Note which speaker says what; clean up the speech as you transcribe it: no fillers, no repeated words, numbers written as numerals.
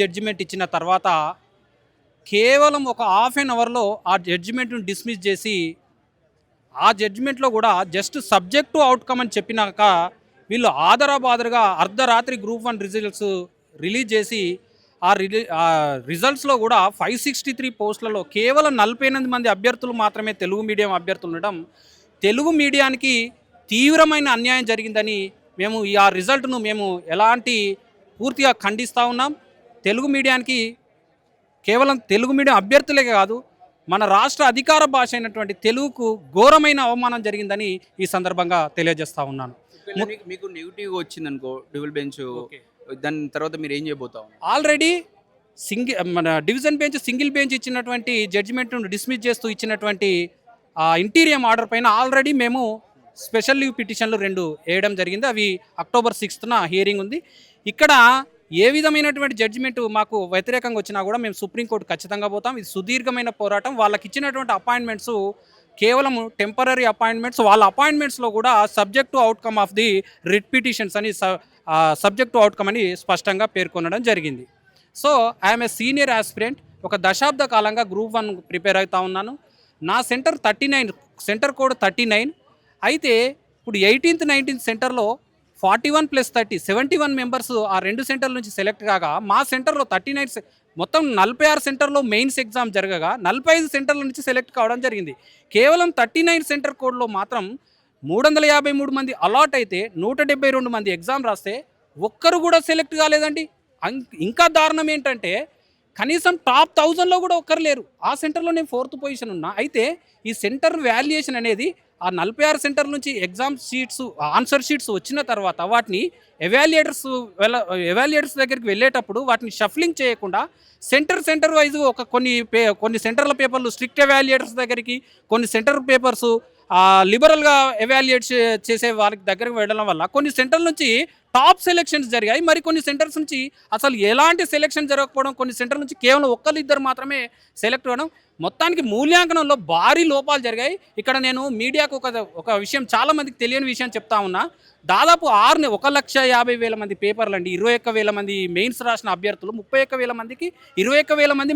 Speaker 1: Judgement ఇచ్చిన తర్వాత కేవలం ఒక హాఫ్ అన్ అవర్లో ఆ జడ్జిమెంట్ను డిస్మిస్ చేసి ఆ జడ్జిమెంట్లో కూడా జస్ట్ సబ్జెక్టు అవుట్కమ్ అని చెప్పినాక వీళ్ళు ఆదరాబాదరుగా అర్ధరాత్రి గ్రూప్ 1 రిజల్ట్స్ రిలీజ్ చేసి ఆ రిజల్ట్స్లో కూడా 563 పోస్టులలో కేవలం 48 మంది అభ్యర్థులు మాత్రమే తెలుగు మీడియం అభ్యర్థులు ఉండడం తెలుగు మీడియానికి తీవ్రమైన అన్యాయం జరిగిందని మేము ఆ రిజల్ట్ను మేము ఎలాంటి పూర్తిగా ఖండిస్తూ ఉన్నాం. తెలుగు మీడియానికి కేవలం తెలుగు మీడియం అభ్యర్థులే కాదు, మన రాష్ట్ర అధికార భాష అయినటువంటి తెలుగుకు ఘోరమైన అవమానం జరిగిందని ఈ సందర్భంగా తెలియజేస్తా ఉన్నాను.
Speaker 2: మీకు నెగిటివ్ వచ్చింది అనుకో డ్యూయల్ బెంచ్, దాని తర్వాత మీరు ఏం చేయబోతాం?
Speaker 1: ఆల్రెడీ మన డివిజన్ బెంచ్ సింగిల్ బెంచ్ ఇచ్చినటువంటి జడ్జిమెంట్ను డిస్మిస్ చేస్తూ ఇచ్చినటువంటి ఇంటీరియం ఆర్డర్ పైన ఆల్రెడీ మేము స్పెషల్ లీవ్ పిటిషన్లు 2 వేయడం జరిగింది. అవి అక్టోబర్ 6న హియరింగ్ ఉంది. ఇక్కడ ఏ విధమైనటువంటి జడ్జిమెంట్ మాకు వ్యతిరేకంగా వచ్చినా కూడా మేము సుప్రీంకోర్టు ఖచ్చితంగా పోతాం. ఇది సుదీర్ఘమైన పోరాటం. వాళ్ళకి ఇచ్చినటువంటి అపాయింట్మెంట్స్ కేవలం టెంపరీ అపాయింట్మెంట్స్. వాళ్ళ అపాయింట్మెంట్స్లో కూడా subject to outcome of the writ petitions అని సబ్జెక్ట్ టు అవుట్కమ్ అని స్పష్టంగా పేర్కొనడం జరిగింది. So I'm a senior aspirant. ఒక దశాబ్ద కాలంగా గ్రూప్ 1 ప్రిపేర్ అవుతా ఉన్నాను. నా సెంటర్ 39, సెంటర్ కోడ్ 39. అయితే ఇప్పుడు 18th 19th సెంటర్లో 41+30 71 మెంబర్స్ ఆ 2 సెంటర్ల నుంచి సెలెక్ట్ కాగా మా సెంటర్లో 39 మొత్తం 46 సెంటర్లో మెయిన్స్ ఎగ్జామ్ జరగగా 45 సెంటర్ల నుంచి సెలెక్ట్ కావడం జరిగింది. కేవలం 39 సెంటర్ కోడ్లో మాత్రం 353 మంది అలాట్ అయితే 172 మంది ఎగ్జామ్ రాస్తే ఒక్కరు కూడా సెలెక్ట్ కాలేదండి. ఇంకా దారుణం ఏంటంటే కనీసం టాప్ 1000లో కూడా ఒక్కరు లేరు. ఆ సెంటర్లో నేను 4th పొజిషన్ ఉన్నా. అయితే ఈ సెంటర్ వాల్యుయేషన్ అనేది ఆ 46 సెంటర్ నుంచి ఎగ్జామ్ షీట్స్ ఆన్సర్ షీట్స్ వచ్చిన తర్వాత వాటిని ఎవాల్యుయేటర్స్ దగ్గరికి వెళ్ళేటప్పుడు వాటిని షఫ్లింగ్ చేయకుండా సెంటర్ వైజ్ కొన్ని సెంటర్ల పేపర్లు స్ట్రిక్ట్ ఎవాల్యుయేటర్స్ దగ్గరికి, కొన్ని సెంటర్ పేపర్స్ లిబరల్గా ఎవాల్యుయేట్ చేసే వారికి దగ్గరికి వెళ్ళడం వల్ల కొన్ని సెంటర్ల నుంచి టాప్ సెలెక్షన్స్ జరిగాయి. మరి కొన్ని సెంటర్స్ నుంచి అసలు ఎలాంటి సెలెక్షన్ జరగకపోవడం, కొన్ని సెంటర్ నుంచి కేవలం 1-2 మాత్రమే సెలెక్ట్ అవ్వడం, మొత్తానికి మూల్యాంకనంలో భారీ లోపాలు జరిగాయి. ఇక్కడ నేను మీడియాకు ఒక విషయం, చాలామందికి తెలియని విషయం చెప్తా ఉన్నా. దాదాపు 1,50,000 మంది పేపర్లు అండి, 21,000 మంది మెయిన్స్ రాసిన అభ్యర్థులు, 31,000 మందికి 21,000 మంది